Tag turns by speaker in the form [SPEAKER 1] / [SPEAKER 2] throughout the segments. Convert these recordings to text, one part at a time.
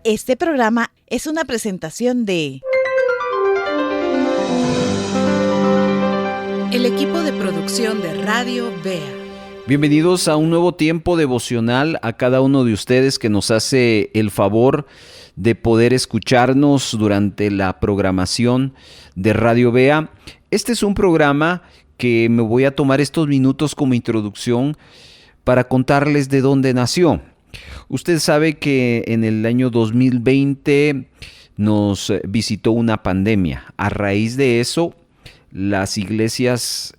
[SPEAKER 1] Este programa es una presentación de el equipo de producción de Radio Bea.
[SPEAKER 2] Bienvenidos a un nuevo tiempo devocional a cada uno de ustedes que nos hace el favor de poder escucharnos durante la programación de Radio Bea. Este es un programa que me voy a tomar estos minutos como introducción para contarles de dónde nació. Usted sabe que en el año 2020 nos visitó una pandemia. A raíz de eso, las iglesias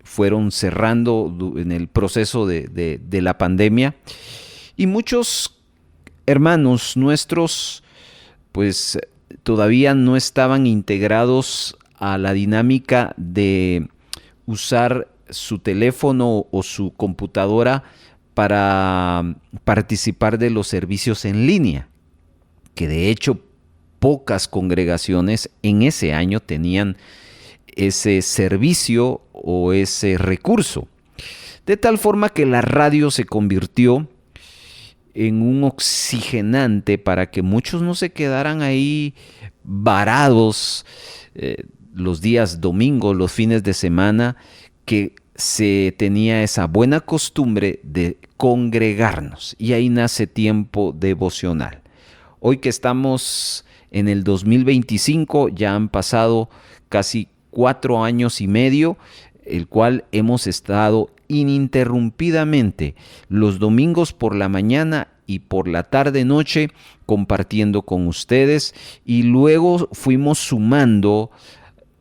[SPEAKER 2] fueron cerrando en el proceso de la pandemia y muchos hermanos nuestros pues todavía no estaban integrados a la dinámica de usar su teléfono o su computadora para participar de los servicios en línea, que de hecho pocas congregaciones en ese año tenían ese servicio o ese recurso. De tal forma que la radio se convirtió en un oxigenante para que muchos no se quedaran ahí varados los días domingos, los fines de semana, que se tenía esa buena costumbre de congregarnos, y ahí nace Tiempo Devocional. Hoy que estamos en el 2025, ya han pasado casi 4 años y medio, el cual hemos estado ininterrumpidamente los domingos por la mañana y por la tarde-noche compartiendo con ustedes, y luego fuimos sumando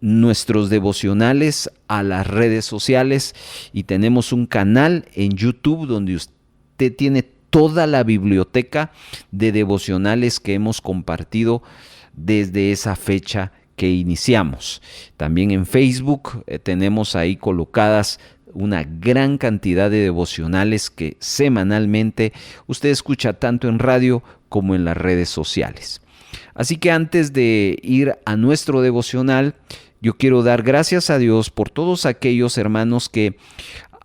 [SPEAKER 2] nuestros devocionales a las redes sociales y tenemos un canal en YouTube donde usted tiene toda la biblioteca de devocionales que hemos compartido desde esa fecha que iniciamos. También en Facebook tenemos ahí colocadas una gran cantidad de devocionales que semanalmente usted escucha tanto en radio como en las redes sociales. Así que antes de ir a nuestro devocional, yo quiero dar gracias a Dios por todos aquellos hermanos que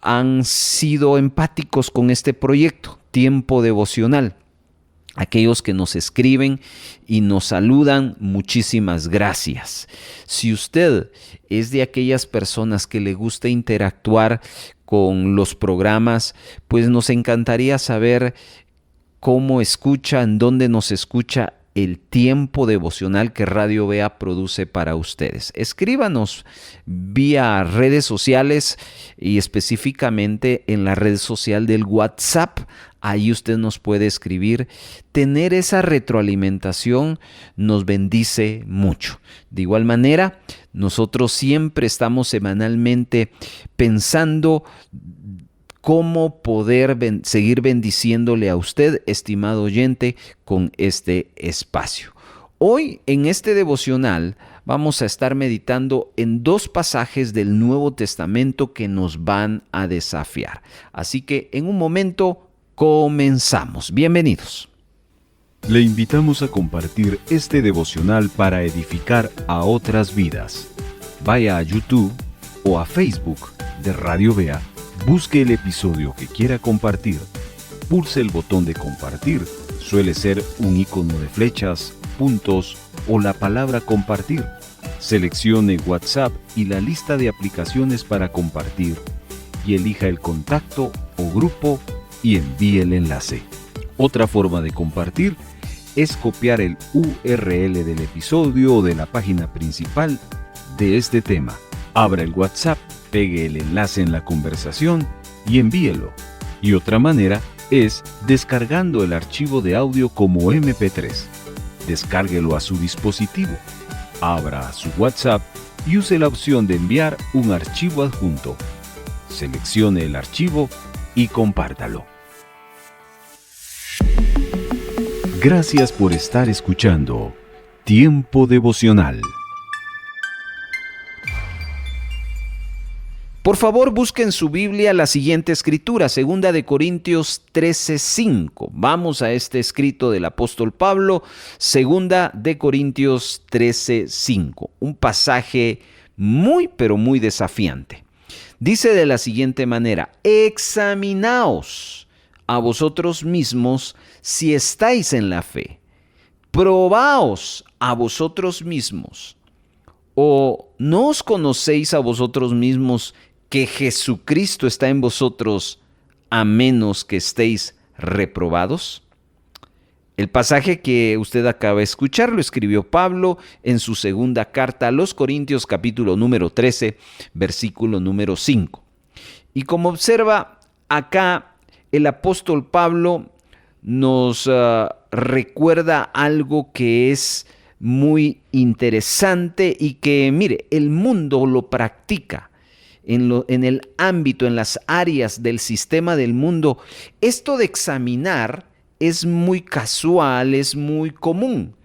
[SPEAKER 2] han sido empáticos con este proyecto, Tiempo Devocional. Aquellos que nos escriben y nos saludan, muchísimas gracias. Si usted es de aquellas personas que le gusta interactuar con los programas, pues nos encantaría saber cómo escucha, en dónde nos escucha el tiempo devocional que Radio Bea produce para ustedes. Escríbanos vía redes sociales y específicamente en la red social del WhatsApp. Ahí usted nos puede escribir. Tener esa retroalimentación nos bendice mucho. De igual manera, nosotros siempre estamos semanalmente pensando cómo poder seguir bendiciéndole a usted, estimado oyente, con este espacio. Hoy, en este devocional, vamos a estar meditando en 2 pasajes del Nuevo Testamento que nos van a desafiar. Así que, en un momento, comenzamos. Bienvenidos.
[SPEAKER 3] Le invitamos a compartir este devocional para edificar a otras vidas. Vaya a YouTube o a Facebook de Radio Bea. Busque el episodio que quiera compartir. Pulse el botón de compartir. Suele ser un icono de flechas, puntos o la palabra compartir. Seleccione WhatsApp y la lista de aplicaciones para compartir y elija el contacto o grupo y envíe el enlace. Otra forma de compartir es copiar el URL del episodio o de la página principal de este tema. Abra el WhatsApp, pegue el enlace en la conversación y envíelo. Y otra manera es descargando el archivo de audio como MP3. Descárguelo a su dispositivo. Abra su WhatsApp y use la opción de enviar un archivo adjunto. Seleccione el archivo y compártalo. Gracias por estar escuchando Tiempo Devocional.
[SPEAKER 2] Por favor, busque en su Biblia la siguiente escritura, 2 de Corintios 13:5. Vamos a este escrito del apóstol Pablo, 2 de Corintios 13:5. Un pasaje muy, pero muy desafiante. Dice de la siguiente manera: examinaos a vosotros mismos si estáis en la fe. probaos a vosotros mismos, o no os conocéis a vosotros mismos que Jesucristo está en vosotros, a menos que estéis reprobados. El pasaje que usted acaba de escuchar lo escribió Pablo en su segunda carta a los Corintios, capítulo número 13, versículo número 5. Y como observa acá, el apóstol Pablo nos recuerda algo que es muy interesante y que, mire, el mundo lo practica en el ámbito, en las áreas del sistema del mundo. Esto de examinar es muy casual, es muy común.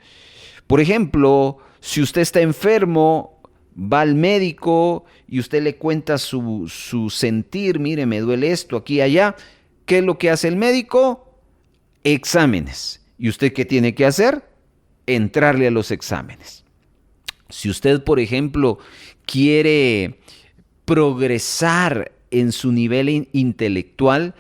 [SPEAKER 2] Por ejemplo, si usted está enfermo, va al médico y usted le cuenta su sentir, mire, me duele esto, aquí y allá. ¿Qué es lo que hace el médico? Exámenes. ¿Y usted qué tiene que hacer? Entrarle a los exámenes. Si usted, por ejemplo, quiere progresar en su nivel intelectual,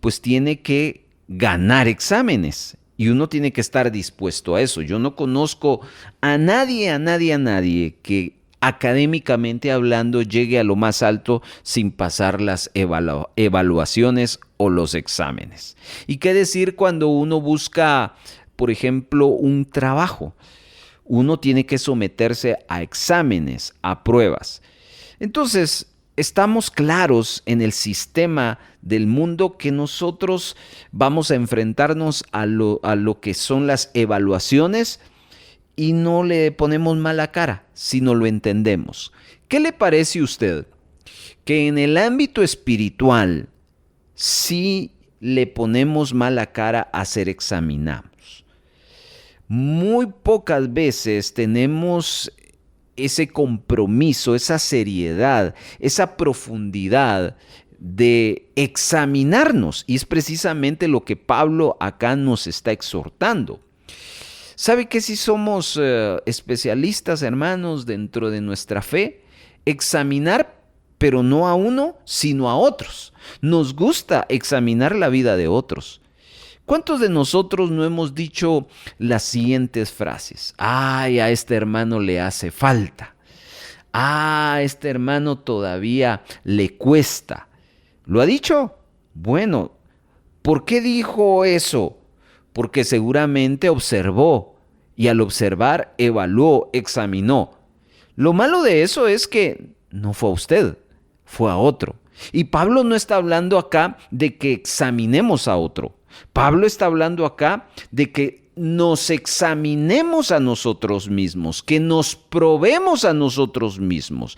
[SPEAKER 2] pues tiene que ganar exámenes y uno tiene que estar dispuesto a eso. Yo no conozco a nadie que académicamente hablando llegue a lo más alto sin pasar las evaluaciones o los exámenes. ¿Y qué decir cuando uno busca, por ejemplo, un trabajo? Uno tiene que someterse a exámenes, a pruebas. Entonces, estamos claros en el sistema del mundo que nosotros vamos a enfrentarnos a lo que son las evaluaciones y no le ponemos mala cara, sino lo entendemos. ¿Qué le parece a usted que en el ámbito espiritual sí le ponemos mala cara a ser examinados? Muy pocas veces tenemos ese compromiso, esa seriedad, esa profundidad de examinarnos. Y es precisamente lo que Pablo acá nos está exhortando. ¿Sabe que si somos especialistas, hermanos, dentro de nuestra fe? Examinar, pero no a uno, sino a otros. Nos gusta examinar la vida de otros. ¿Cuántos de nosotros no hemos dicho las siguientes frases? Ay, a este hermano le hace falta. A este hermano todavía le cuesta. ¿Lo ha dicho? Bueno, ¿por qué dijo eso? Porque seguramente observó y al observar evaluó, examinó. Lo malo de eso es que no fue a usted, fue a otro. Y Pablo no está hablando acá de que examinemos a otro. Pablo está hablando acá de que nos examinemos a nosotros mismos, que nos probemos a nosotros mismos.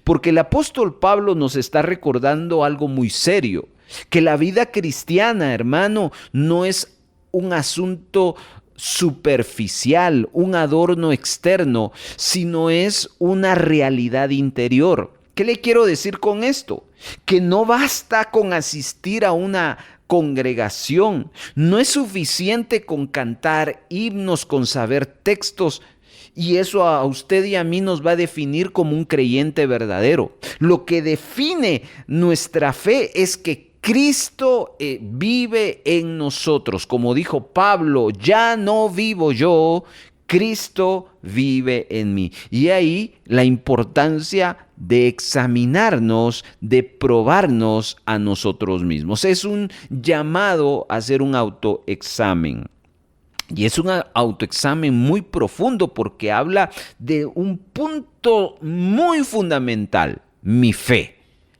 [SPEAKER 2] Porque el apóstol Pablo nos está recordando algo muy serio, que la vida cristiana, hermano, no es un asunto superficial, un adorno externo, sino es una realidad interior. ¿Qué le quiero decir con esto? Que no basta con asistir a una congregación, no es suficiente con cantar himnos, con saber textos, y eso a usted y a mí nos va a definir como un creyente verdadero. Lo que define nuestra fe es que Cristo vive en nosotros. Como dijo Pablo, ya no vivo yo, Cristo vive en mí. Y ahí la importancia de examinarnos, de probarnos a nosotros mismos. Es un llamado a hacer un autoexamen. Y es un autoexamen muy profundo porque habla de un punto muy fundamental, mi fe,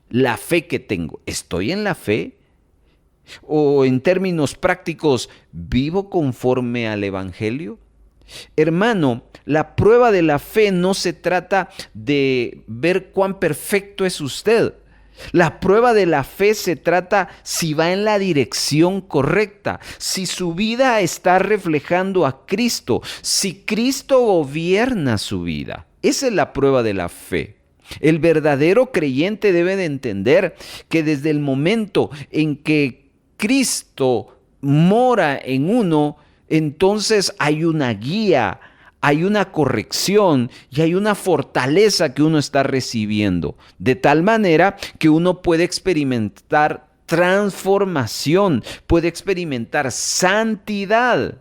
[SPEAKER 2] la fe que tengo. ¿Estoy en la fe? O en términos prácticos, ¿vivo conforme al Evangelio? Hermano, la prueba de la fe no se trata de ver cuán perfecto es usted. La prueba de la fe se trata si va en la dirección correcta, si su vida está reflejando a Cristo, si Cristo gobierna su vida. Esa es la prueba de la fe. El verdadero creyente debe de entender que desde el momento en que Cristo mora en uno, entonces hay una guía, hay una corrección y hay una fortaleza que uno está recibiendo, de tal manera que uno puede experimentar transformación, puede experimentar santidad.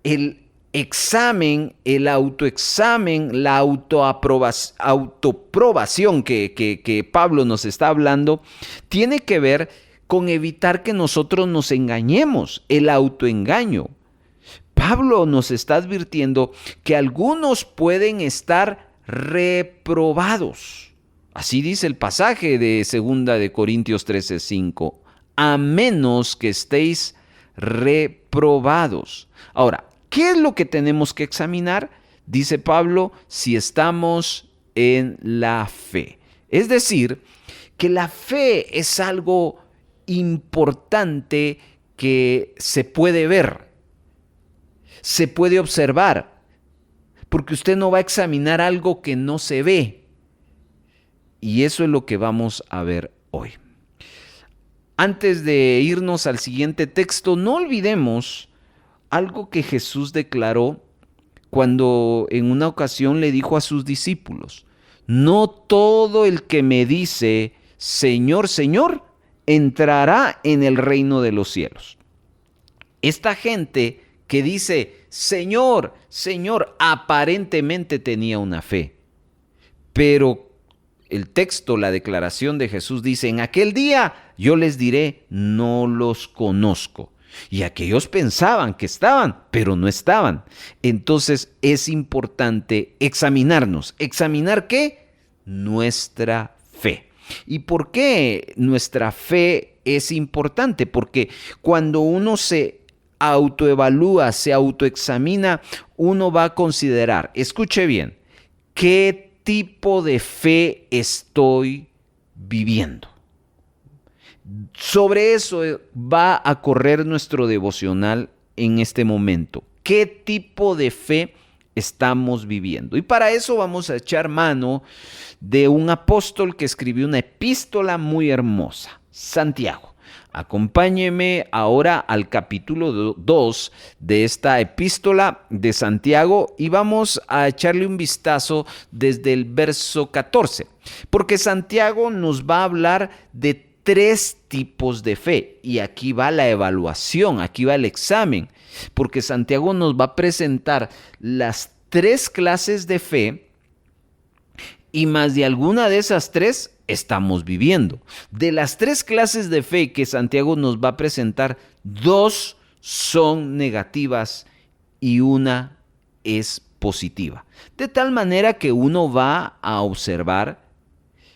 [SPEAKER 2] el examen, el autoexamen, la autoprobación que Pablo nos está hablando, tiene que ver con evitar que nosotros nos engañemos, el autoengaño. Pablo nos está advirtiendo que algunos pueden estar reprobados. Así dice el pasaje de 2 de Corintios 13:5, a menos que estéis reprobados. Ahora, ¿qué es lo que tenemos que examinar? Dice Pablo, si estamos en la fe. Es decir, que la fe es algo importante que se puede ver, se puede observar, porque usted no va a examinar algo que no se ve. Y eso es lo que vamos a ver hoy. Antes de irnos al siguiente texto, no olvidemos algo que Jesús declaró cuando en una ocasión le dijo a sus discípulos: no todo el que me dice, Señor, Señor, entrará en el reino de los cielos. Esta gente que dice, Señor, Señor, aparentemente tenía una fe. Pero el texto, la declaración de Jesús dice, en aquel día yo les diré, no los conozco. Y aquellos pensaban que estaban, pero no estaban. Entonces es importante examinarnos. ¿Examinar qué? Nuestra fe. ¿Y por qué nuestra fe es importante? Porque cuando uno se autoevalúa, se autoexamina, uno va a considerar, escuche bien, ¿qué tipo de fe estoy viviendo? Sobre eso va a correr nuestro devocional en este momento. ¿Qué tipo de fe estamos viviendo? Y para eso vamos a echar mano de un apóstol que escribió una epístola muy hermosa, Santiago. Acompáñeme ahora al capítulo 2 de esta epístola de Santiago y vamos a echarle un vistazo desde el verso 14, porque Santiago nos va a hablar de 3 tipos de fe y aquí va la evaluación, aquí va el examen, porque Santiago nos va a presentar las 3 clases de fe y más de alguna de esas 3 estamos viviendo. De las 3 clases de fe que Santiago nos va a presentar, 2 son negativas y una es positiva. De tal manera que uno va a observar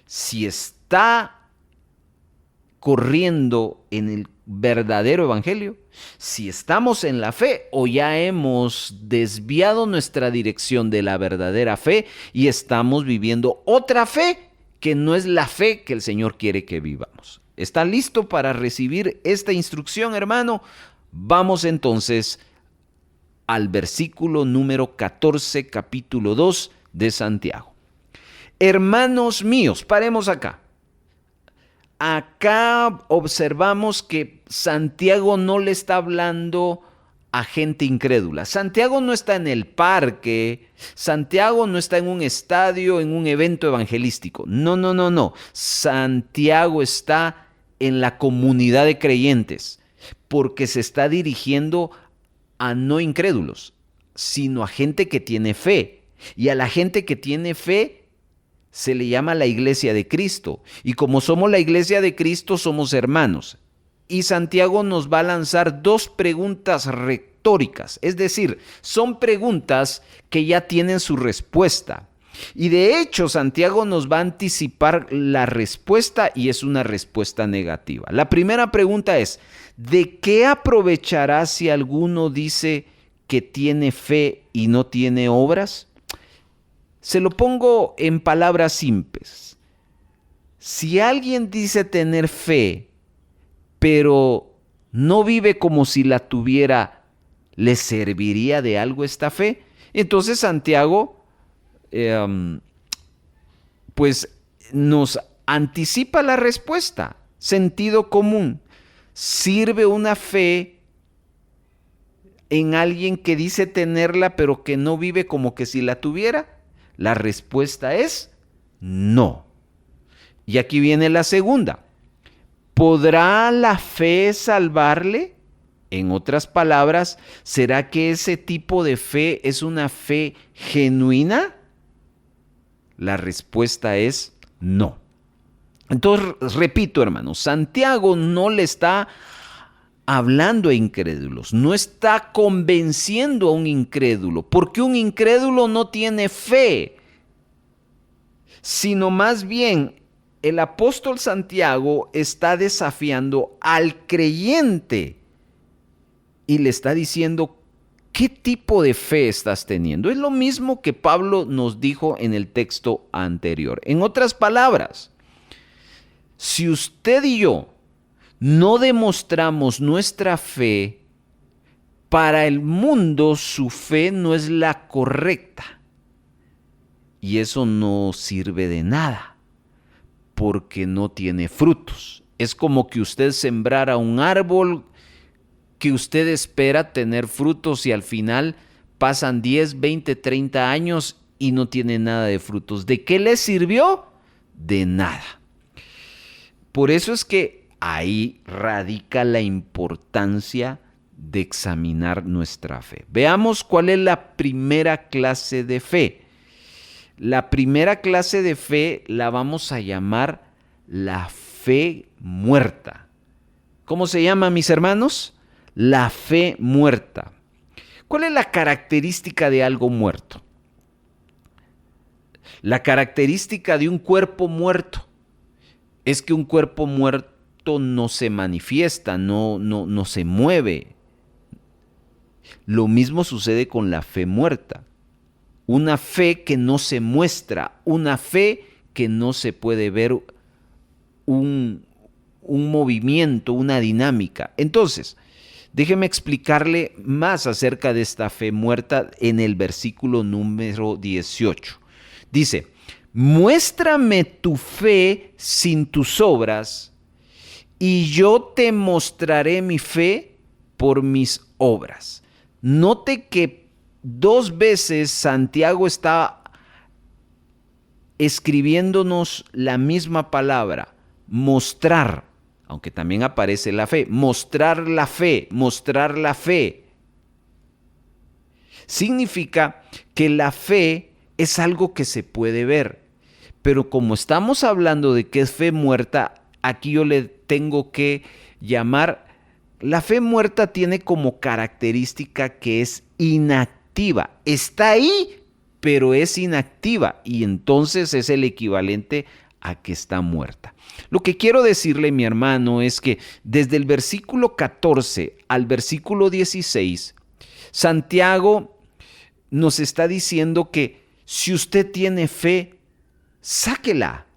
[SPEAKER 2] si está corriendo en el verdadero evangelio, si estamos en la fe o ya hemos desviado nuestra dirección de la verdadera fe y estamos viviendo otra fe que no es la fe que el Señor quiere que vivamos. ¿Está listo para recibir esta instrucción, hermano? Vamos entonces al versículo número 14, capítulo 2 de Santiago. Hermanos míos, paremos acá. Acá observamos que Santiago no le está hablando a gente incrédula. Santiago no está en el parque, Santiago no está en un estadio, en un evento evangelístico. No. Santiago está en la comunidad de creyentes, porque se está dirigiendo a no incrédulos, sino a gente que tiene fe. Y a la gente que tiene fe se le llama la iglesia de Cristo. Y como somos la iglesia de Cristo, somos hermanos. Y Santiago nos va a lanzar 2 preguntas retóricas. Es decir, son preguntas que ya tienen su respuesta. Y de hecho, Santiago nos va a anticipar la respuesta y es una respuesta negativa. La primera pregunta es, ¿de qué aprovechará si alguno dice que tiene fe y no tiene obras? Se lo pongo en palabras simples. Si alguien dice tener fe, pero no vive como si la tuviera, ¿le serviría de algo esta fe? Entonces Santiago, pues nos anticipa la respuesta. Sentido común. ¿Sirve una fe en alguien que dice tenerla, pero que no vive como que si la tuviera? La respuesta es no. Y aquí viene la segunda. ¿Podrá la fe salvarle? En otras palabras, ¿será que ese tipo de fe es una fe genuina? La respuesta es no. Entonces, repito, hermanos, Santiago no le está hablando a incrédulos, no está convenciendo a un incrédulo, porque un incrédulo no tiene fe, sino más bien el apóstol Santiago está desafiando al creyente y le está diciendo, ¿qué tipo de fe estás teniendo? Es lo mismo que Pablo nos dijo en el texto anterior. En otras palabras, si usted y yo no demostramos nuestra fe, para el mundo su fe no es la correcta. Y eso no sirve de nada, porque no tiene frutos. Es como que usted sembrara un árbol que usted espera tener frutos y al final pasan 10, 20, 30 años y no tiene nada de frutos. ¿De qué le sirvió? De nada. Por eso es que ahí radica la importancia de examinar nuestra fe. Veamos cuál es la primera clase de fe. La primera clase de fe la vamos a llamar la fe muerta. ¿Cómo se llama, mis hermanos? La fe muerta. ¿Cuál es la característica de algo muerto? La característica de un cuerpo muerto es que un cuerpo muerto no se manifiesta, no se mueve. Lo mismo sucede con la fe muerta. Una fe que no se muestra, una fe que no se puede ver un movimiento, una dinámica. Entonces, déjeme explicarle más acerca de esta fe muerta en el versículo número 18. Dice, muéstrame tu fe sin tus obras, y yo te mostraré mi fe por mis obras. Note que 2 veces Santiago está escribiéndonos la misma palabra, mostrar, aunque también aparece la fe, mostrar la fe, mostrar la fe. Significa que la fe es algo que se puede ver, pero como estamos hablando de que es fe muerta, aquí yo le tengo que llamar, la fe muerta tiene como característica que es inactiva. Está ahí, pero es inactiva y entonces es el equivalente a que está muerta. Lo que quiero decirle, mi hermano, es que desde el versículo 14 al versículo 16, Santiago nos está diciendo que si usted tiene fe, sáquela,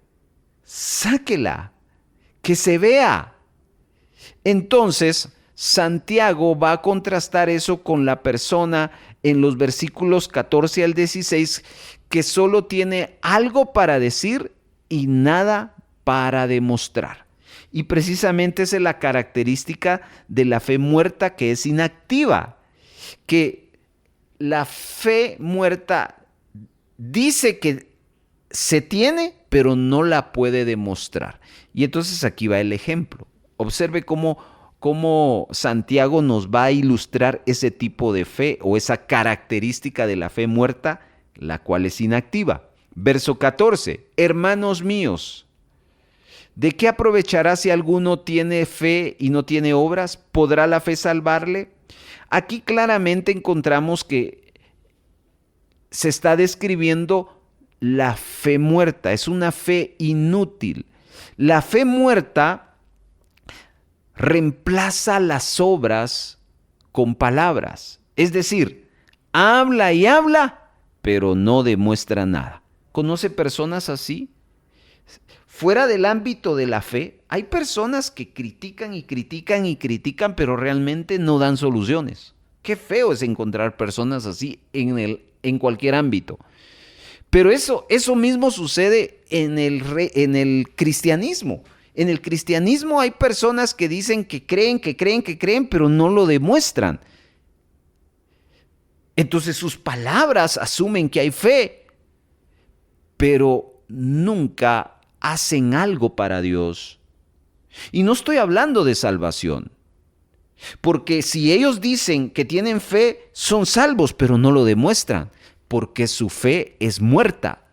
[SPEAKER 2] que se vea. Entonces, Santiago va a contrastar eso con la persona en los versículos 14 al 16 que solo tiene algo para decir y nada para demostrar. Y precisamente esa es la característica de la fe muerta, que es inactiva, que la fe muerta dice que se tiene, pero no la puede demostrar. Y entonces aquí va el ejemplo. Observe cómo Santiago nos va a ilustrar ese tipo de fe o esa característica de la fe muerta, la cual es inactiva. Verso 14, hermanos míos, ¿de qué aprovechará si alguno tiene fe y no tiene obras? ¿Podrá la fe salvarle? Aquí claramente encontramos que se está describiendo la fe muerta, es una fe inútil. La fe muerta reemplaza las obras con palabras, es decir, habla y habla, pero no demuestra nada. ¿Conoce personas así? Fuera del ámbito de la fe, hay personas que critican y critican y critican, pero realmente no dan soluciones. Qué feo es encontrar personas así en cualquier ámbito. Pero eso mismo sucede en el cristianismo. En el cristianismo hay personas que dicen que creen, pero no lo demuestran. Entonces sus palabras asumen que hay fe, pero nunca hacen algo para Dios. Y no estoy hablando de salvación. Porque si ellos dicen que tienen fe, son salvos, pero no lo demuestran, porque su fe es muerta.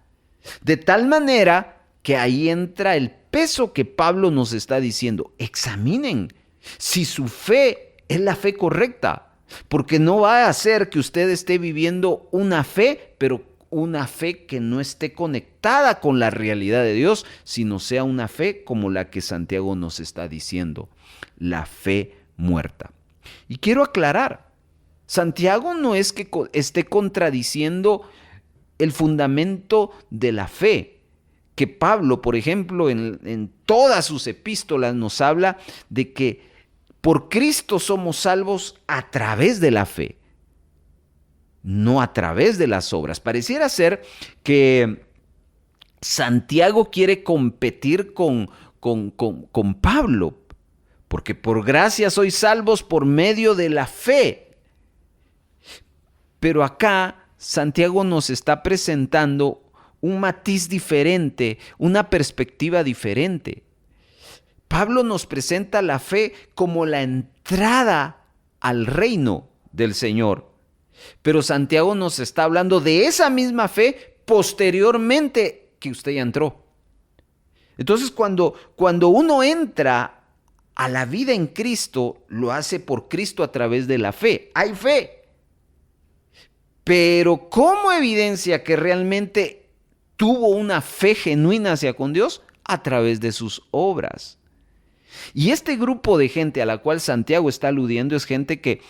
[SPEAKER 2] De tal manera que ahí entra el peso que Pablo nos está diciendo. Examinen si su fe es la fe correcta, porque no va a hacer que usted esté viviendo una fe, pero una fe que no esté conectada con la realidad de Dios, sino sea una fe como la que Santiago nos está diciendo, la fe muerta. Y quiero aclarar, Santiago no es que esté contradiciendo el fundamento de la fe, que Pablo, por ejemplo, en todas sus epístolas nos habla de que por Cristo somos salvos a través de la fe, no a través de las obras. Pareciera ser que Santiago quiere competir con Pablo, porque por gracia sois salvos por medio de la fe. Pero acá Santiago nos está presentando un matiz diferente, una perspectiva diferente. Pablo nos presenta la fe como la entrada al reino del Señor. Pero Santiago nos está hablando de esa misma fe posteriormente que usted ya entró. Entonces, cuando uno entra a la vida en Cristo, lo hace por Cristo a través de la fe. Hay fe. Pero ¿cómo evidencia que realmente tuvo una fe genuina hacia con Dios? A través de sus obras. Y este grupo de gente a la cual Santiago está aludiendo es gente que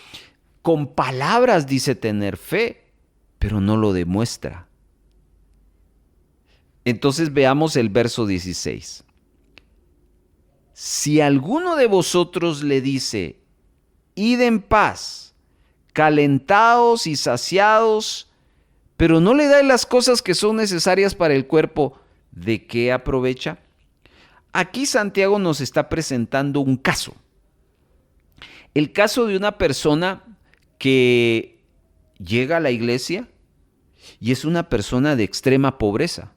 [SPEAKER 2] con palabras dice tener fe, pero no lo demuestra. Entonces veamos el verso 16. Si alguno de vosotros le dice, id en paz, calentados y saciados, pero no le dais las cosas que son necesarias para el cuerpo, ¿de qué aprovecha? Aquí Santiago nos está presentando un caso. El caso de una persona que llega a la iglesia y es una persona de extrema pobreza.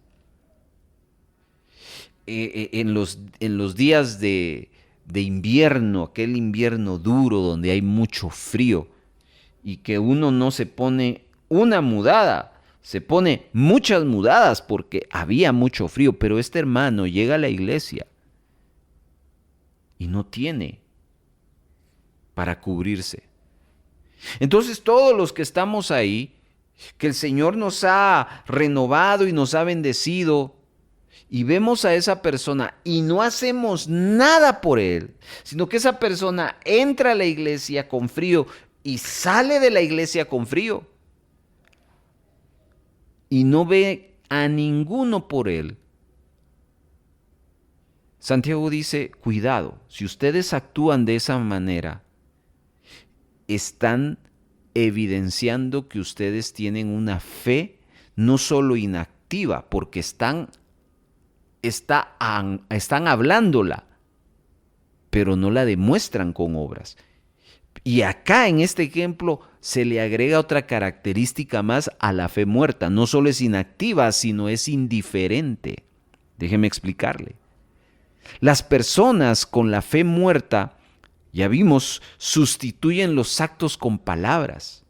[SPEAKER 2] En los días de invierno, aquel invierno duro donde hay mucho frío y que uno no se pone una mudada, se pone muchas mudadas porque había mucho frío, pero este hermano llega a la iglesia y no tiene para cubrirse. Entonces todos los que estamos ahí, que el Señor nos ha renovado y nos ha bendecido, y vemos a esa persona y no hacemos nada por él, sino que esa persona entra a la iglesia con frío y sale de la iglesia con frío y no ve a ninguno por él. Santiago dice, cuidado, si ustedes actúan de esa manera, están evidenciando que ustedes tienen una fe no solo inactiva, porque están hablándola, pero no la demuestran con obras. Y acá en este ejemplo se le agrega otra característica más a la fe muerta. No solo es inactiva, sino es indiferente. Déjeme explicarle. Las personas con la fe muerta, ya vimos, sustituyen los actos con palabras.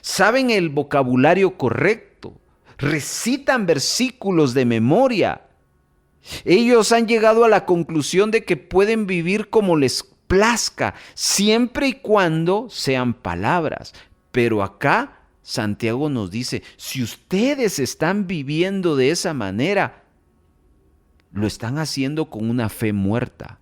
[SPEAKER 2] Saben el vocabulario correcto, recitan versículos de memoria. Ellos han llegado a la conclusión de que pueden vivir como les plazca, siempre y cuando sean palabras. Pero acá Santiago nos dice, si ustedes están viviendo de esa manera, lo están haciendo con una fe muerta.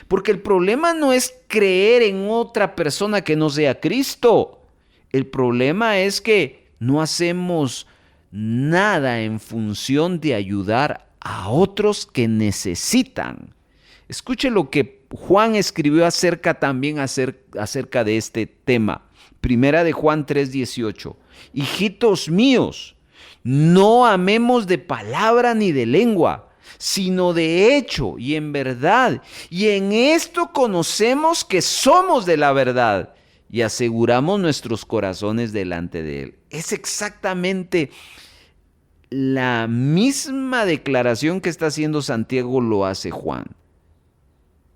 [SPEAKER 2] Porque el problema no es creer en otra persona que no sea Cristo. El problema es que no hacemos nada en función de ayudar a otros que necesitan. Escuche lo que Juan escribió acerca de este tema. Primera de Juan 3:18. Hijitos míos, no amemos de palabra ni de lengua, sino de hecho y en verdad. Y en esto conocemos que somos de la verdad y aseguramos nuestros corazones delante de Él. Es exactamente la misma declaración que está haciendo Santiago, lo hace Juan.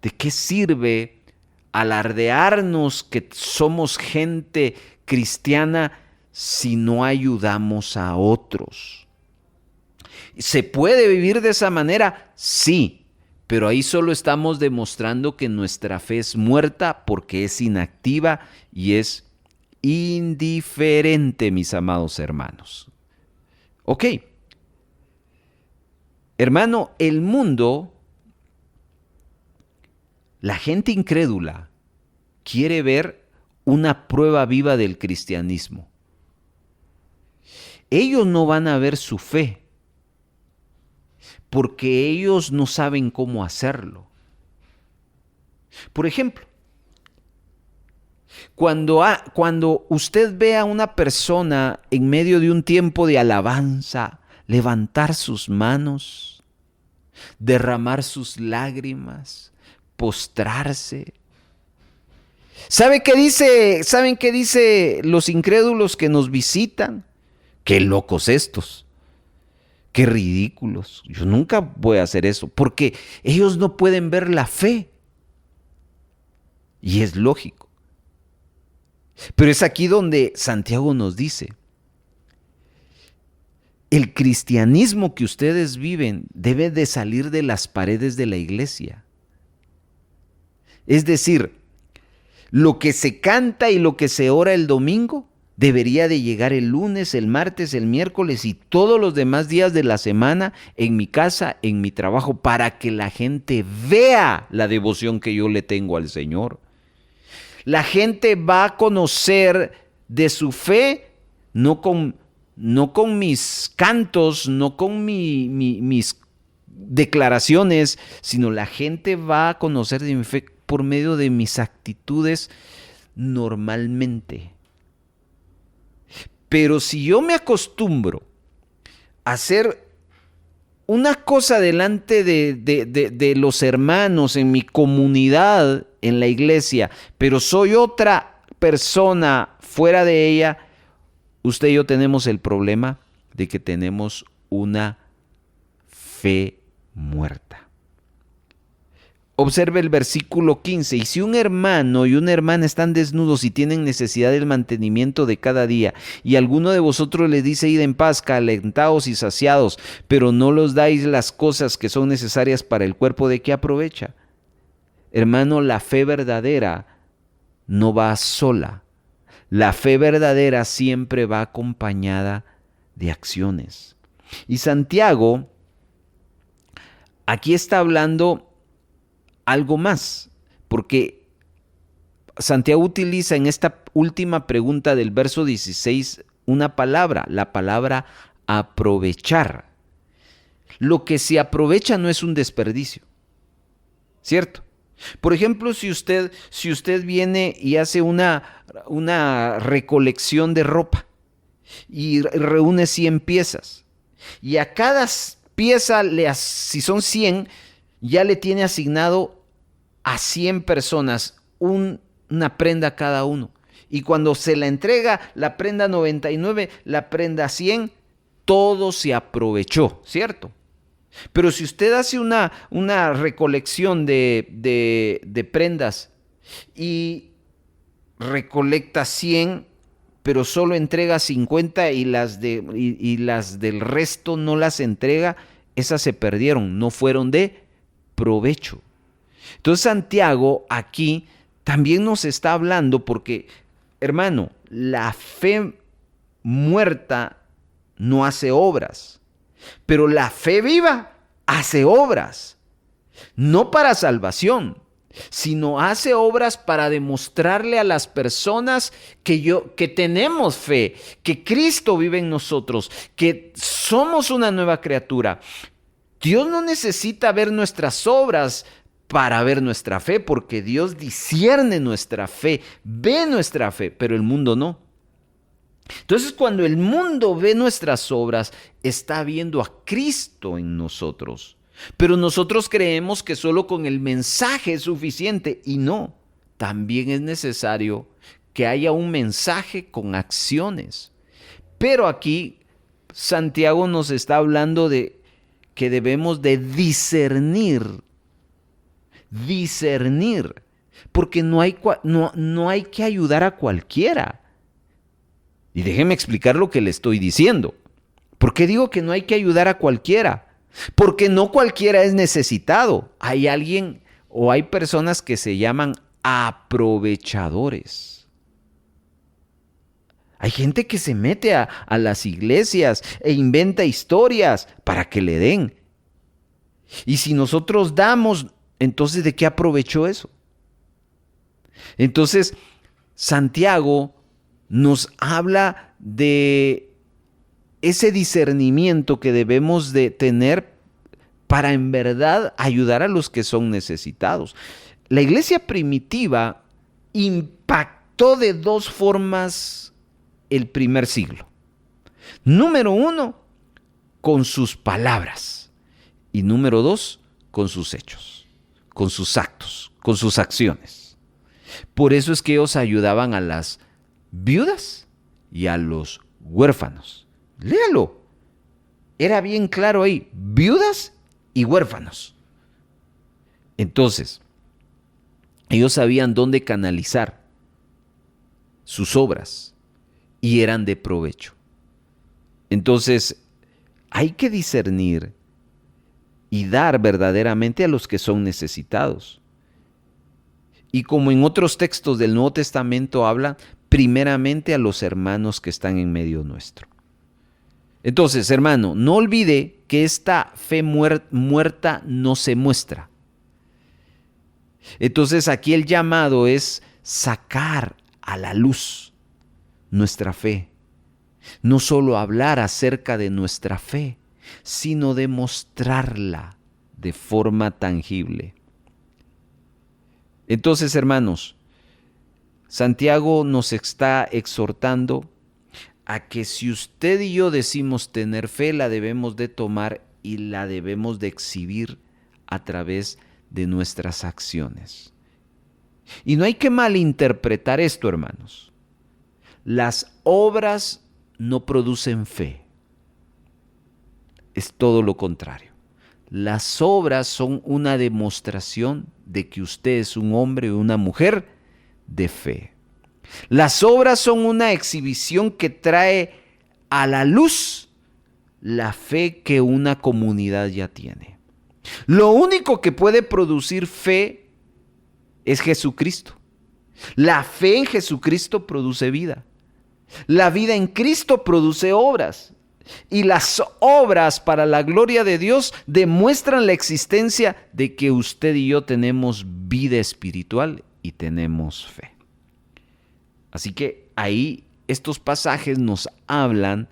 [SPEAKER 2] ¿De qué sirve alardearnos que somos gente cristiana si no ayudamos a otros. ¿Se puede vivir de esa manera? Sí, pero ahí solo estamos demostrando que nuestra fe es muerta porque es inactiva y es indiferente, mis amados hermanos. Ok. Hermano, el mundo, la gente incrédula, quiere ver una prueba viva del cristianismo. Ellos no van a ver su fe, porque ellos no saben cómo hacerlo. Por ejemplo, cuando usted ve a una persona en medio de un tiempo de alabanza, levantar sus manos, derramar sus lágrimas, postrarse. ¿Saben qué dice los incrédulos que nos visitan? Qué locos estos. Qué ridículos. Yo nunca voy a hacer eso, porque ellos no pueden ver la fe. Y es lógico. Pero es aquí donde Santiago nos dice, el cristianismo que ustedes viven debe de salir de las paredes de la iglesia. Es decir, lo que se canta y lo que se ora el domingo debería de llegar el lunes, el martes, el miércoles y todos los demás días de la semana en mi casa, en mi trabajo, para que la gente vea la devoción que yo le tengo al Señor. La gente va a conocer de su fe no con mis cantos, no con mis declaraciones, sino la gente va a conocer de mi fe por medio de mis actitudes normalmente. Pero si yo me acostumbro a hacer una cosa delante de los hermanos en mi comunidad, en la iglesia, pero soy otra persona fuera de ella, usted y yo tenemos el problema de que tenemos una fe muerta. Observe el versículo 15. Y si un hermano y una hermana están desnudos y tienen necesidad del mantenimiento de cada día, y alguno de vosotros les dice: id en paz, calentaos y saciados, pero no los dais las cosas que son necesarias para el cuerpo, ¿de qué aprovecha? Hermano, la fe verdadera no va sola. La fe verdadera siempre va acompañada de acciones. Y Santiago aquí está hablando algo más, porque Santiago utiliza en esta última pregunta del verso 16 una palabra, la palabra aprovechar. Lo que se aprovecha no es un desperdicio, ¿cierto? Por ejemplo, si usted viene y hace una recolección de ropa y reúne 100 piezas, y a cada pieza, si son 100, ya le tiene asignado a 100 personas una prenda a cada uno. Y cuando se la entrega la prenda 99, la prenda 100, todo se aprovechó, ¿cierto? Pero si usted hace una recolección de prendas y recolecta 100, pero solo entrega 50 y las del resto no las entrega, esas se perdieron, no fueron de provecho. Entonces Santiago aquí también nos está hablando porque, hermano, la fe muerta no hace obras, pero la fe viva hace obras, no para salvación, sino hace obras para demostrarle a las personas que tenemos fe, que Cristo vive en nosotros, que somos una nueva criatura. Dios no necesita ver nuestras obras para ver nuestra fe, porque Dios discierne nuestra fe, ve nuestra fe, pero el mundo no. Entonces, cuando el mundo ve nuestras obras, está viendo a Cristo en nosotros. Pero nosotros creemos que solo con el mensaje es suficiente, y no. También es necesario que haya un mensaje con acciones. Pero aquí Santiago nos está hablando de que debemos de discernir Porque no hay que ayudar a cualquiera. Y déjeme explicar lo que le estoy diciendo. ¿Por qué digo que no hay que ayudar a cualquiera? Porque no cualquiera es necesitado. Hay alguien o hay personas que se llaman aprovechadores. Hay gente que se mete a las iglesias e inventa historias para que le den. Y si nosotros damos, entonces ¿de qué aprovechó eso? Entonces, Santiago nos habla de ese discernimiento que debemos de tener para en verdad ayudar a los que son necesitados. La iglesia primitiva impactó de dos formas el primer siglo. Número uno, con sus palabras. Y número dos, con sus hechos, con sus actos, con sus acciones. Por eso es que ellos ayudaban a las viudas y a los huérfanos. Léalo. Era bien claro ahí, viudas y huérfanos. Entonces, ellos sabían dónde canalizar sus obras y eran de provecho. Entonces, hay que discernir y dar verdaderamente a los que son necesitados. Y como en otros textos del Nuevo Testamento habla, primeramente a los hermanos que están en medio nuestro. Entonces, hermano, no olvide que esta fe muerta no se muestra. Entonces, aquí el llamado es sacar a la luz nuestra fe. No solo hablar acerca de nuestra fe, sino demostrarla de forma tangible. Entonces, hermanos, Santiago nos está exhortando a que si usted y yo decimos tener fe, la debemos de tomar y la debemos de exhibir a través de nuestras acciones. Y no hay que malinterpretar esto, hermanos. Las obras no producen fe. Es todo lo contrario. Las obras son una demostración de que usted es un hombre o una mujer de fe. Las obras son una exhibición que trae a la luz la fe que una comunidad ya tiene. Lo único que puede producir fe es Jesucristo. La fe en Jesucristo produce vida. La vida en Cristo produce obras. Y las obras para la gloria de Dios demuestran la existencia de que usted y yo tenemos vida espiritual y tenemos fe. Así que ahí estos pasajes nos hablan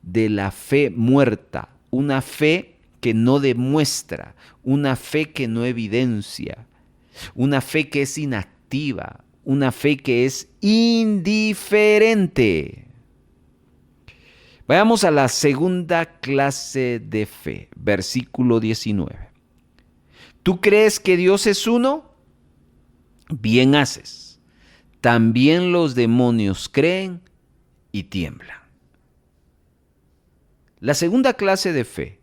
[SPEAKER 2] de la fe muerta, una fe que no demuestra, una fe que no evidencia, una fe que es inactiva, una fe que es indiferente. Vayamos a la segunda clase de fe, versículo 19. ¿Tú crees que Dios es uno? Bien haces. También los demonios creen y tiemblan. La segunda clase de fe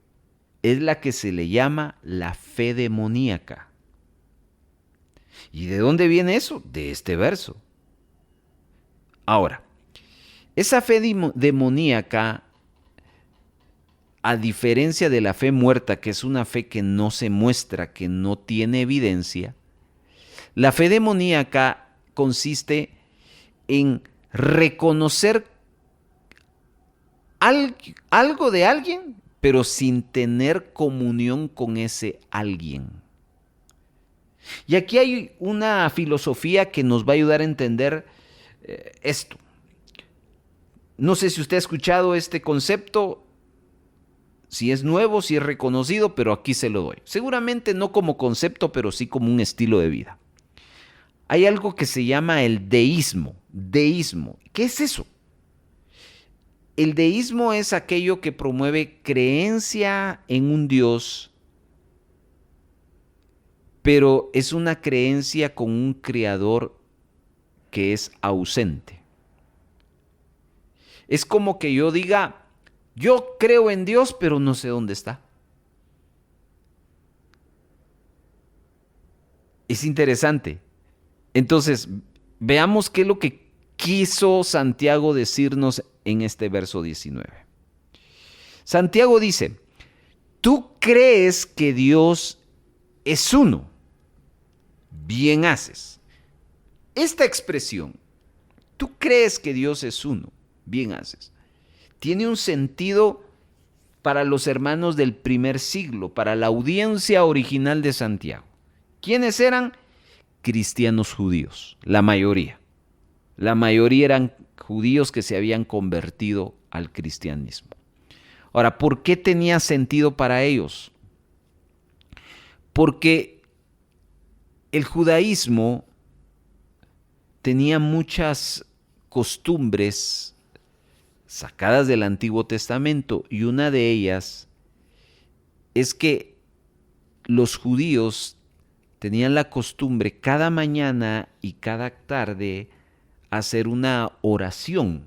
[SPEAKER 2] es la que se le llama la fe demoníaca. ¿Y de dónde viene eso? De este verso. Ahora, esa fe demoníaca, a diferencia de la fe muerta, que es una fe que no se muestra, que no tiene evidencia, la fe demoníaca consiste en reconocer algo de alguien, pero sin tener comunión con ese alguien. Y aquí hay una filosofía que nos va a ayudar a entender esto. No sé si usted ha escuchado este concepto, si es nuevo, si es reconocido, pero aquí se lo doy. Seguramente no como concepto, pero sí como un estilo de vida. Hay algo que se llama el deísmo. Deísmo. ¿Qué es eso? El deísmo es aquello que promueve creencia en un Dios, pero es una creencia con un creador que es ausente. Es como que yo diga, yo creo en Dios, pero no sé dónde está. Es interesante. Entonces, veamos qué es lo que quiso Santiago decirnos en este verso 19. Santiago dice, tú crees que Dios es uno, bien haces. Esta expresión, tú crees que Dios es uno, bien haces, tiene un sentido para los hermanos del primer siglo, para la audiencia original de Santiago. ¿Quiénes eran? Cristianos judíos, la mayoría. La mayoría eran judíos que se habían convertido al cristianismo. Ahora, ¿por qué tenía sentido para ellos? Porque el judaísmo tenía muchas costumbres sacadas del Antiguo Testamento y una de ellas es que los judíos tenían la costumbre cada mañana y cada tarde hacer una oración.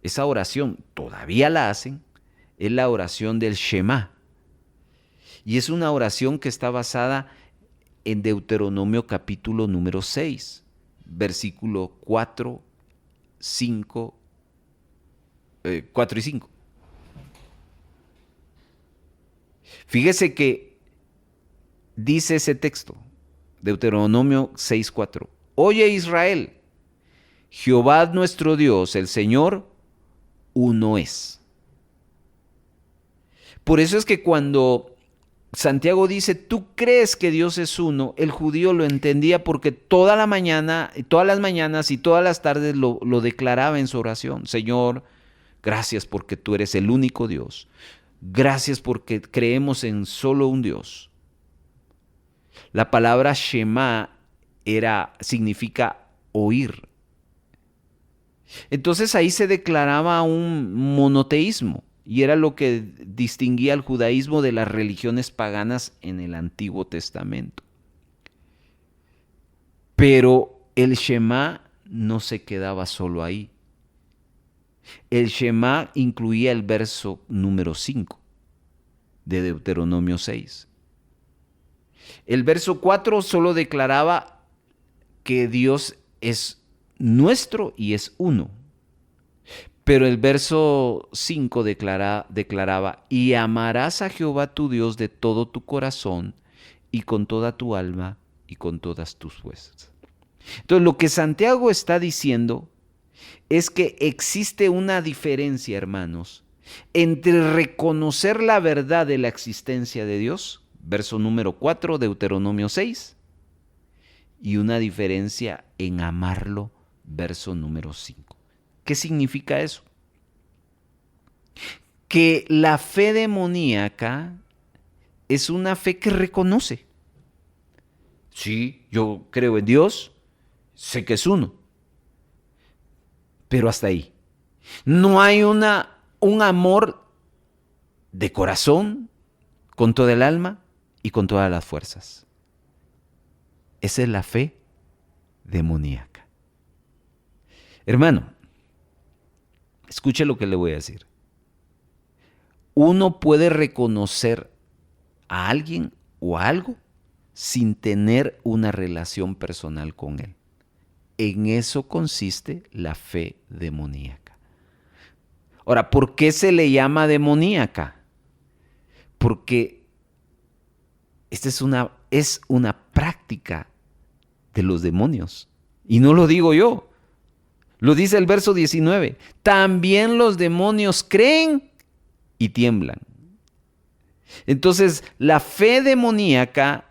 [SPEAKER 2] Esa oración todavía la hacen, es la oración del Shema. Y es una oración que está basada en Deuteronomio capítulo número 6, versículo 4 y 5. Fíjese que dice ese texto, Deuteronomio 6:4. Oye Israel, Jehová nuestro Dios, el Señor, uno es. Por eso es que cuando Santiago dice, tú crees que Dios es uno, el judío lo entendía porque todas las mañanas y todas las tardes lo declaraba en su oración. Señor, gracias porque tú eres el único Dios. Gracias porque creemos en solo un Dios. La palabra Shema significa oír. Entonces ahí se declaraba un monoteísmo y era lo que distinguía al judaísmo de las religiones paganas en el Antiguo Testamento. Pero el Shema no se quedaba solo ahí. El Shema incluía el verso número 5 de Deuteronomio 6. El verso 4 solo declaraba que Dios es nuestro y es uno. Pero el verso 5 declaraba, y amarás a Jehová tu Dios de todo tu corazón y con toda tu alma y con todas tus fuerzas. Entonces lo que Santiago está diciendo es que existe una diferencia, hermanos, entre reconocer la verdad de la existencia de Dios, verso número 4, Deuteronomio 6, y una diferencia en amarlo, verso número 5. ¿Qué significa eso? Que la fe demoníaca es una fe que reconoce. Sí, yo creo en Dios, sé que es uno, pero hasta ahí. No hay un amor de corazón, con toda el alma y con todas las fuerzas. Esa es la fe demoníaca. Hermano, escuche lo que le voy a decir. Uno puede reconocer a alguien o a algo sin tener una relación personal con él. En eso consiste la fe demoníaca. Ahora, ¿por qué se le llama demoníaca? Porque esta es una práctica de los demonios. Y no lo digo yo. Lo dice el verso 19. También los demonios creen y tiemblan. Entonces, la fe demoníaca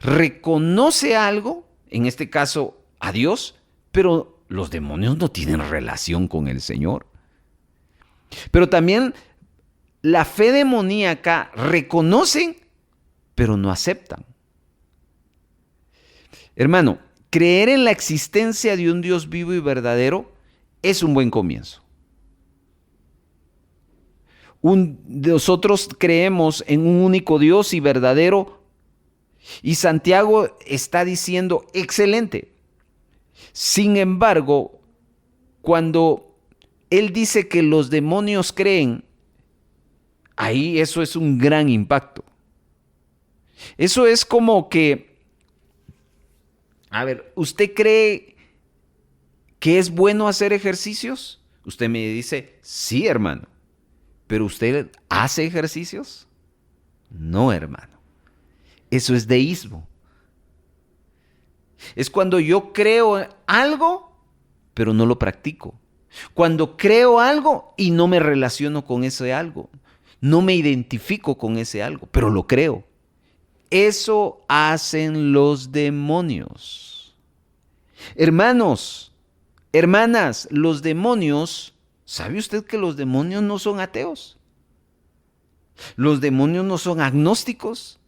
[SPEAKER 2] reconoce algo, en este caso a Dios, pero los demonios no tienen relación con el Señor. Pero también la fe demoníaca reconocen, pero no aceptan. Hermano, creer en la existencia de un Dios vivo y verdadero es un buen comienzo. Nosotros creemos en un único Dios y verdadero, y Santiago está diciendo, excelente. Sin embargo, cuando él dice que los demonios creen, ahí eso es un gran impacto. Eso es como que A ver, ¿usted cree que es bueno hacer ejercicios? Usted me dice, sí, hermano. ¿Pero usted hace ejercicios? No, hermano. Eso es deísmo. Es cuando yo creo algo, pero no lo practico. Cuando creo algo y no me relaciono con ese algo. No me identifico con ese algo, pero lo creo. Eso hacen los demonios. Hermanos, hermanas, los demonios, ¿sabe usted que los demonios no son ateos? Los demonios no son agnósticos.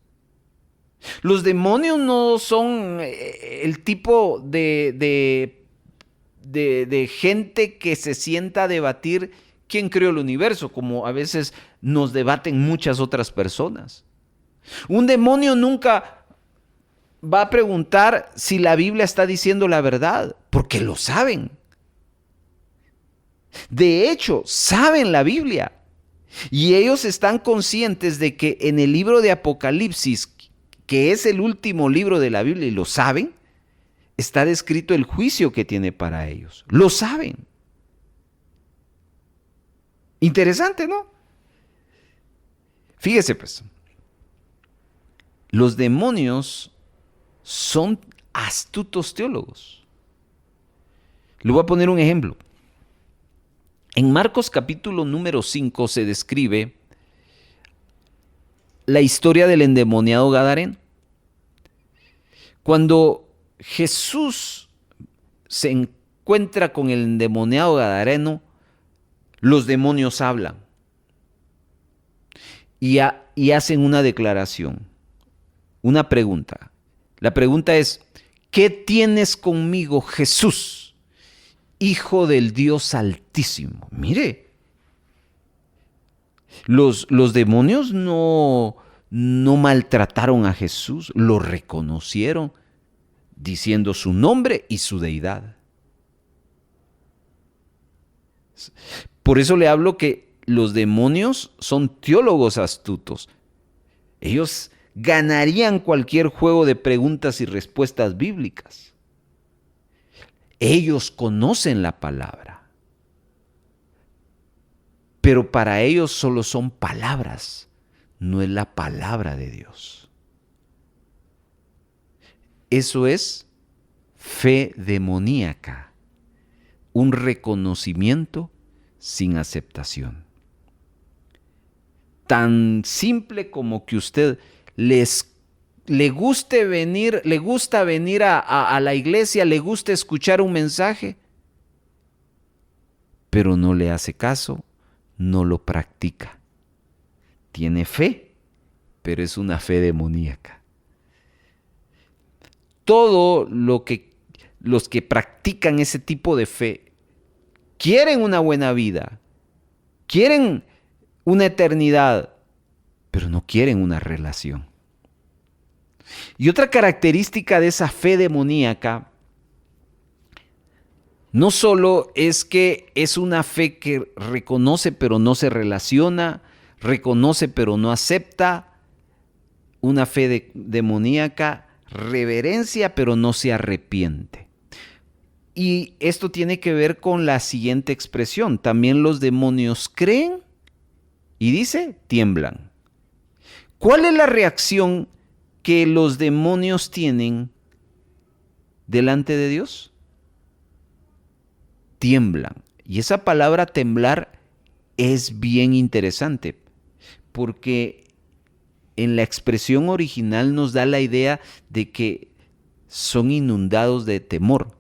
[SPEAKER 2] Los demonios no son el tipo de gente que se sienta a debatir quién creó el universo, como a veces nos debaten muchas otras personas. Un demonio nunca va a preguntar si la Biblia está diciendo la verdad, porque lo saben. De hecho, saben la Biblia. Y ellos están conscientes de que en el libro de Apocalipsis, que es el último libro de la Biblia, y lo saben, está descrito el juicio que tiene para ellos. Lo saben. Interesante, ¿no? Fíjese pues, los demonios son astutos teólogos. Le voy a poner un ejemplo. En Marcos capítulo número 5 se describe la historia del endemoniado Gadareno. Cuando Jesús se encuentra con el endemoniado Gadareno, los demonios hablan y hacen una declaración, una pregunta. La pregunta es, ¿qué tienes conmigo, Jesús, Hijo del Dios Altísimo? Mire, los demonios no maltrataron a Jesús, lo reconocieron diciendo su nombre y su deidad. Por eso le hablo que los demonios son teólogos astutos. Ellos ganarían cualquier juego de preguntas y respuestas bíblicas. Ellos conocen la palabra, pero para ellos solo son palabras, no es la palabra de Dios. Eso es fe demoníaca, un reconocimiento sin aceptación. Tan simple como que usted le gusta venir a la iglesia, le gusta escuchar un mensaje, pero no le hace caso, no lo practica. Tiene fe, pero es una fe demoníaca. Todo los que practican ese tipo de fe quieren una buena vida, quieren una eternidad, pero no quieren una relación. Y otra característica de esa fe demoníaca no solo es que es una fe que reconoce pero no se relaciona, reconoce pero no acepta, una fe demoníaca reverencia pero no se arrepiente. Y esto tiene que ver con la siguiente expresión. También los demonios creen y dice, tiemblan. ¿Cuál es la reacción que los demonios tienen delante de Dios? Tiemblan. Y esa palabra temblar es bien interesante, porque en la expresión original nos da la idea de que son inundados de temor.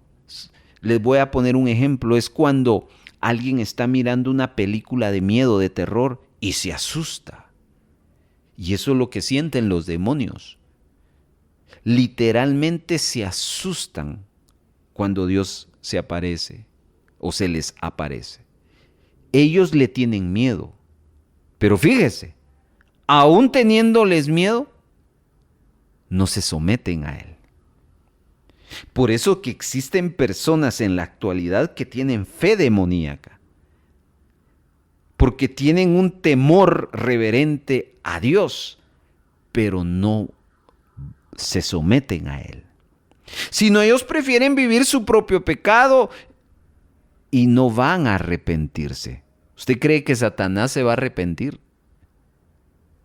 [SPEAKER 2] Les voy a poner un ejemplo. Es cuando alguien está mirando una película de miedo, de terror, y se asusta. Y eso es lo que sienten los demonios. Literalmente se asustan cuando Dios se aparece o se les aparece. Ellos le tienen miedo. Pero fíjese, aún teniéndoles miedo, no se someten a Él. Por eso que existen personas en la actualidad que tienen fe demoníaca, porque tienen un temor reverente a Dios, pero no se someten a Él. Sino ellos prefieren vivir su propio pecado y no van a arrepentirse. ¿Usted cree que Satanás se va a arrepentir?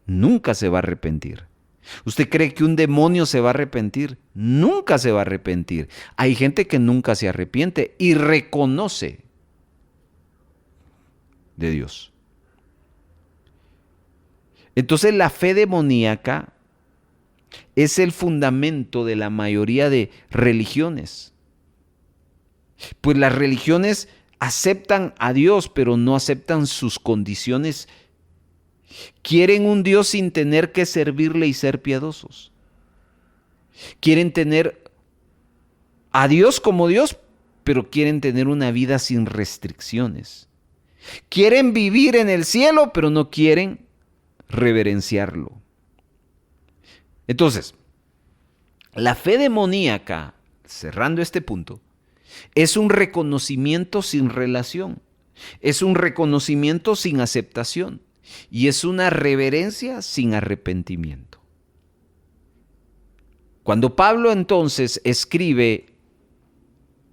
[SPEAKER 2] Nunca se va a arrepentir. ¿Usted cree que un demonio se va a arrepentir? Nunca se va a arrepentir. Hay gente que nunca se arrepiente y reconoce de Dios. Entonces la fe demoníaca es el fundamento de la mayoría de religiones. Pues las religiones aceptan a Dios, pero no aceptan sus condiciones. Quieren un Dios sin tener que servirle y ser piadosos. Quieren tener a Dios como Dios, pero quieren tener una vida sin restricciones. Quieren vivir en el cielo, pero no quieren reverenciarlo. Entonces, la fe demoníaca, cerrando este punto, es un reconocimiento sin relación, es un reconocimiento sin aceptación y es una reverencia sin arrepentimiento. Cuando Pablo entonces escribe,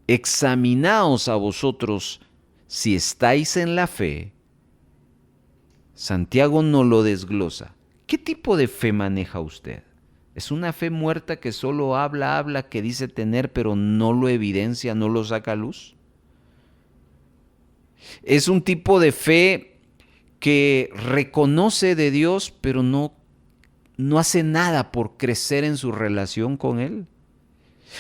[SPEAKER 2] examinaos a vosotros si estáis en la fe, Santiago no lo desglosa. ¿Qué tipo de fe maneja usted? ¿Es una fe muerta que solo habla, que dice tener, pero no lo evidencia, no lo saca a luz? ¿Es un tipo de fe que reconoce de Dios, pero no hace nada por crecer en su relación con Él?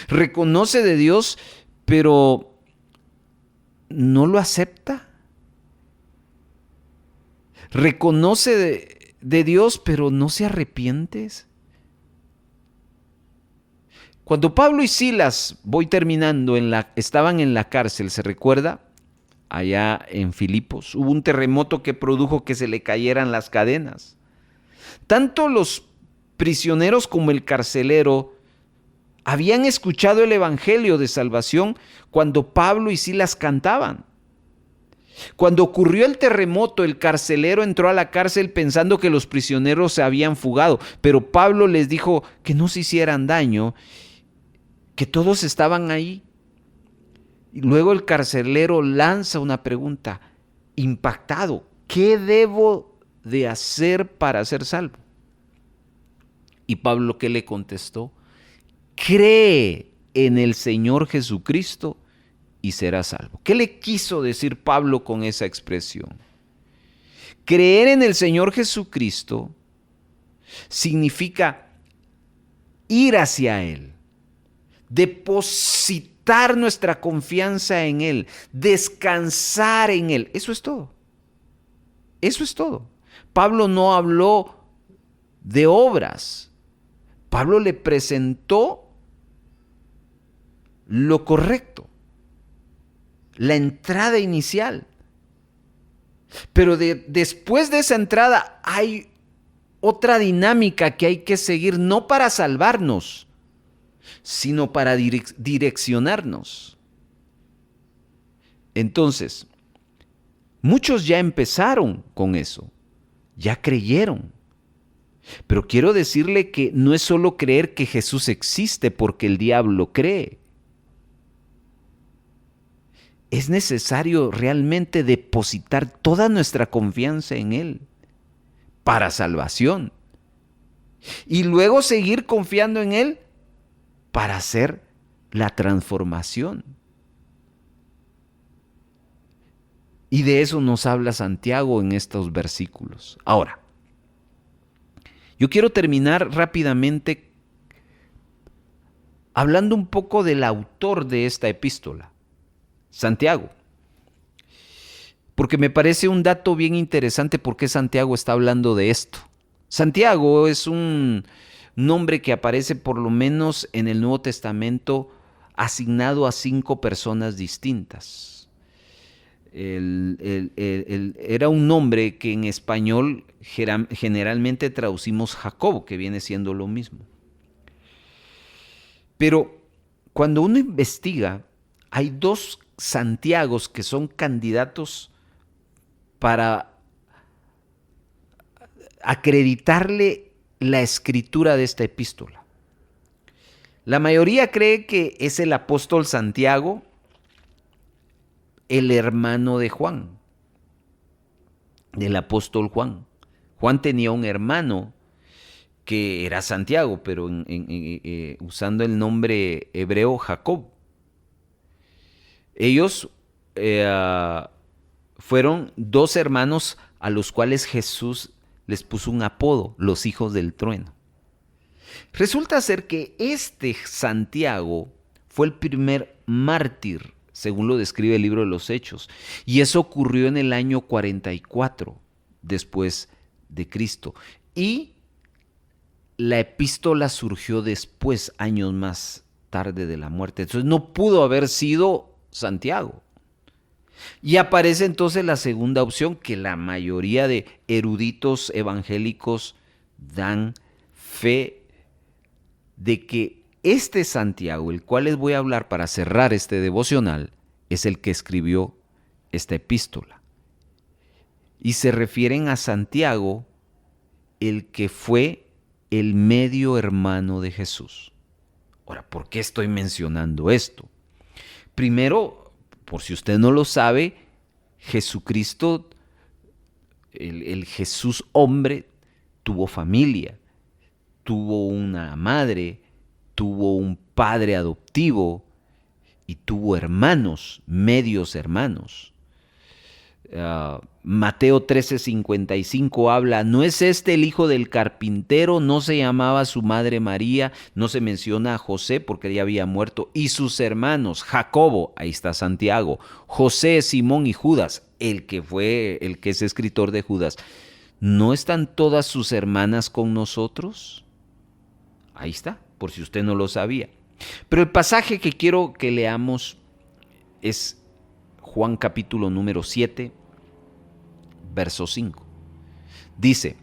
[SPEAKER 2] ¿Reconoce de Dios, pero no lo acepta? ¿Reconoce de Dios, pero no se arrepiente? Cuando Pablo y Silas, voy terminando, estaban en la cárcel, ¿se recuerda? Allá en Filipos, hubo un terremoto que produjo que se le cayeran las cadenas. Tanto los prisioneros como el carcelero habían escuchado el evangelio de salvación cuando Pablo y Silas cantaban. Cuando ocurrió el terremoto, el carcelero entró a la cárcel pensando que los prisioneros se habían fugado, pero Pablo les dijo que no se hicieran daño, que todos estaban ahí. Y luego el carcelero lanza una pregunta, impactado: ¿qué debo de hacer para ser salvo? Y Pablo, ¿qué le contestó? Cree en el Señor Jesucristo y serás salvo. ¿Qué le quiso decir Pablo con esa expresión? Creer en el Señor Jesucristo significa ir hacia Él, depositar nuestra confianza en Él, descansar en Él. Eso es todo. Eso es todo. Pablo no habló de obras. Pablo le presentó lo correcto, la entrada inicial. Pero después de esa entrada hay otra dinámica que hay que seguir, no para salvarnos, sino para direccionarnos. Entonces, muchos ya empezaron con eso, ya creyeron. Pero quiero decirle que no es solo creer que Jesús existe porque el diablo cree. Es necesario realmente depositar toda nuestra confianza en Él para salvación. Y luego seguir confiando en Él para hacer la transformación. Y de eso nos habla Santiago en estos versículos. Ahora, yo quiero terminar rápidamente hablando un poco del autor de esta epístola, Santiago. Porque me parece un dato bien interesante por qué Santiago está hablando de esto. Santiago es un nombre que aparece por lo menos en el Nuevo Testamento asignado a 5 personas distintas. Era un nombre que en español generalmente traducimos Jacob, que viene siendo lo mismo. Pero cuando uno investiga, hay 2 Santiagos que son candidatos para acreditarle la escritura de esta epístola. La mayoría cree que es el apóstol Santiago, el hermano de Juan, del apóstol Juan. Juan tenía un hermano que era Santiago, pero usando el nombre hebreo Jacob. Ellos fueron dos hermanos a los cuales Jesús les puso un apodo, los hijos del trueno. Resulta ser que este Santiago fue el primer mártir, según lo describe el libro de los Hechos, y eso ocurrió en el año 44 después de Cristo. Y la epístola surgió después, años más tarde de la muerte. Entonces no pudo haber sido Santiago. Y aparece entonces la segunda opción, que la mayoría de eruditos evangélicos dan fe de que este Santiago, el cual les voy a hablar para cerrar este devocional, es el que escribió esta epístola. Y se refieren a Santiago, el que fue el medio hermano de Jesús. Ahora, ¿por qué estoy mencionando esto? Primero, por si usted no lo sabe, Jesucristo, el Jesús hombre, tuvo familia, tuvo una madre, tuvo un padre adoptivo y tuvo hermanos, medios hermanos. Mateo 13:55 habla, ¿no es este el hijo del carpintero? ¿No se llamaba su madre María? No se menciona a José porque ya había muerto. Y sus hermanos, Jacobo, ahí está Santiago, José, Simón y Judas, el que es escritor de Judas. ¿No están todas sus hermanas con nosotros? Ahí está, por si usted no lo sabía. Pero el pasaje que quiero que leamos es Juan capítulo número 7, verso 5. Dice,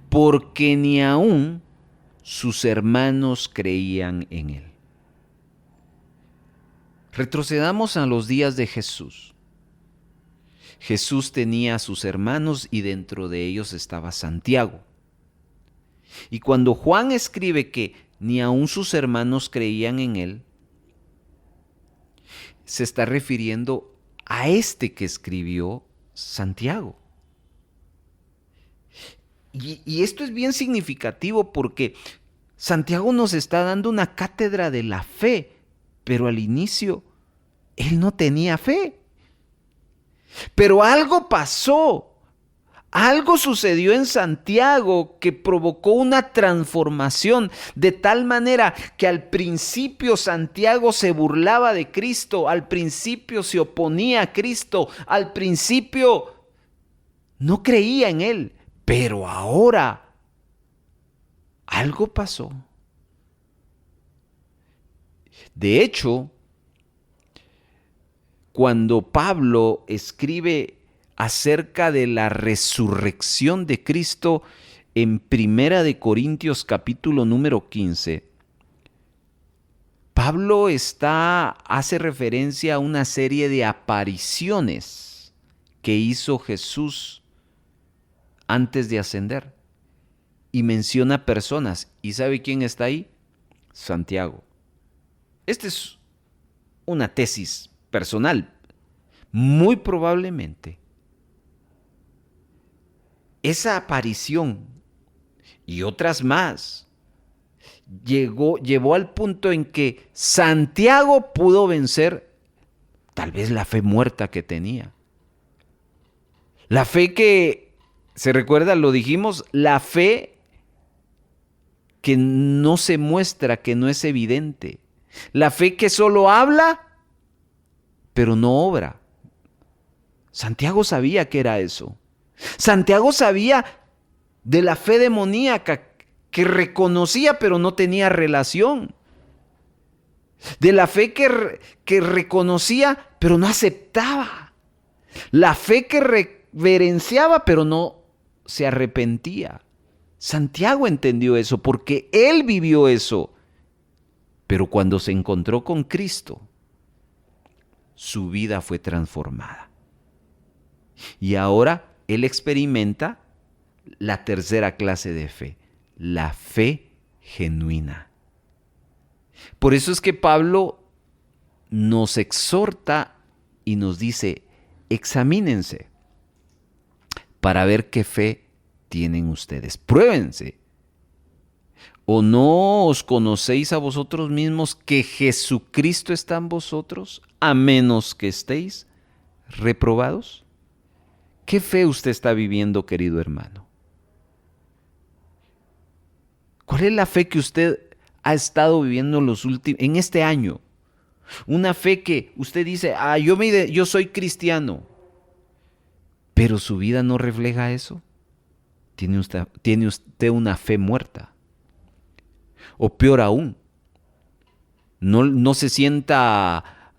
[SPEAKER 2] porque ni aún sus hermanos creían en él. Retrocedamos a los días de Jesús. Jesús tenía a sus hermanos y dentro de ellos estaba Santiago. Y cuando Juan escribe que ni aún sus hermanos creían en él, se está refiriendo a este que escribió Santiago. Y esto es bien significativo porque Santiago nos está dando una cátedra de la fe, pero al inicio él no tenía fe. Pero algo pasó. Algo sucedió en Santiago que provocó una transformación de tal manera que al principio Santiago se burlaba de Cristo, al principio se oponía a Cristo, al principio no creía en él, pero ahora algo pasó. De hecho, cuando Pablo escribe acerca de la resurrección de Cristo en 1 Corintios capítulo número 15, Pablo hace referencia a una serie de apariciones que hizo Jesús antes de ascender y menciona personas. ¿Y sabe quién está ahí? Santiago. Esta es una tesis personal. Muy probablemente esa aparición y otras más llevó al punto en que Santiago pudo vencer tal vez la fe muerta que tenía. La fe que, ¿se recuerda? Lo dijimos, la fe que no se muestra, que no es evidente. La fe que solo habla, pero no obra. Santiago sabía que era eso. Santiago sabía de la fe demoníaca que reconocía pero no tenía relación. De la fe que reconocía pero no aceptaba. La fe que reverenciaba pero no se arrepentía. Santiago entendió eso porque él vivió eso. Pero cuando se encontró con Cristo, su vida fue transformada. Y ahora él experimenta la tercera clase de fe, la fe genuina. Por eso es que Pablo nos exhorta y nos dice, examínense para ver qué fe tienen ustedes. Pruébense. ¿O no os conocéis a vosotros mismos que Jesucristo está en vosotros, a menos que estéis reprobados? ¿Qué fe usted está viviendo, querido hermano? ¿Cuál es la fe que usted ha estado viviendo en este año? Una fe que usted dice, yo soy cristiano, pero su vida no refleja eso. Tiene usted una fe muerta. O peor aún, no se sienta,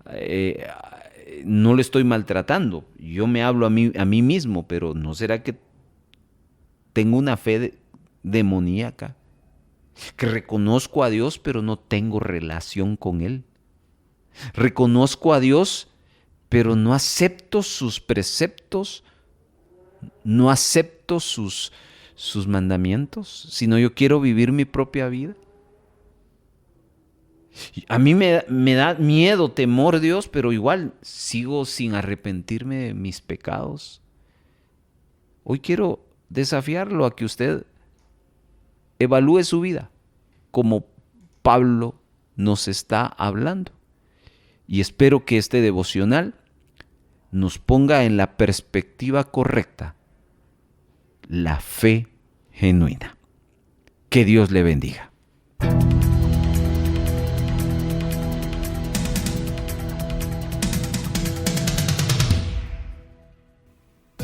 [SPEAKER 2] no le estoy maltratando. Yo me hablo a mí mismo, pero ¿no será que tengo una fe demoníaca? Que reconozco a Dios, pero no tengo relación con Él. Reconozco a Dios, pero no acepto sus preceptos, no acepto sus mandamientos, sino yo quiero vivir mi propia vida. A mí me da miedo, temor, Dios, pero igual sigo sin arrepentirme de mis pecados. Hoy quiero desafiarlo a que usted evalúe su vida como Pablo nos está hablando. Y espero que este devocional nos ponga en la perspectiva correcta la fe genuina. Que Dios le bendiga.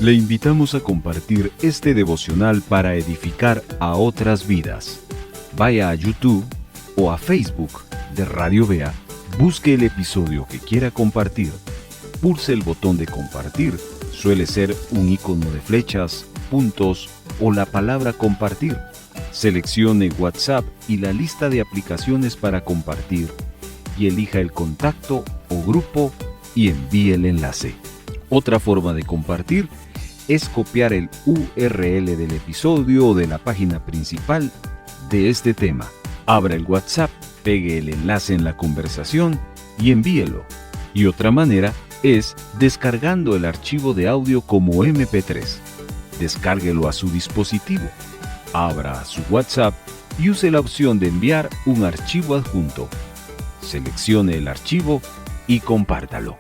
[SPEAKER 3] Le invitamos a compartir este devocional para edificar a otras vidas. Vaya a YouTube o a Facebook de Radio Vea, busque el episodio que quiera compartir, pulse el botón de compartir, suele ser un icono de flechas, puntos o la palabra compartir. Seleccione WhatsApp y la lista de aplicaciones para compartir y elija el contacto o grupo y envíe el enlace. Otra forma de compartir es copiar el URL del episodio o de la página principal de este tema. Abra el WhatsApp, pegue el enlace en la conversación y envíelo. Y otra manera es descargando el archivo de audio como MP3. Descárguelo a su dispositivo. Abra su WhatsApp y use la opción de enviar un archivo adjunto. Seleccione el archivo y compártalo.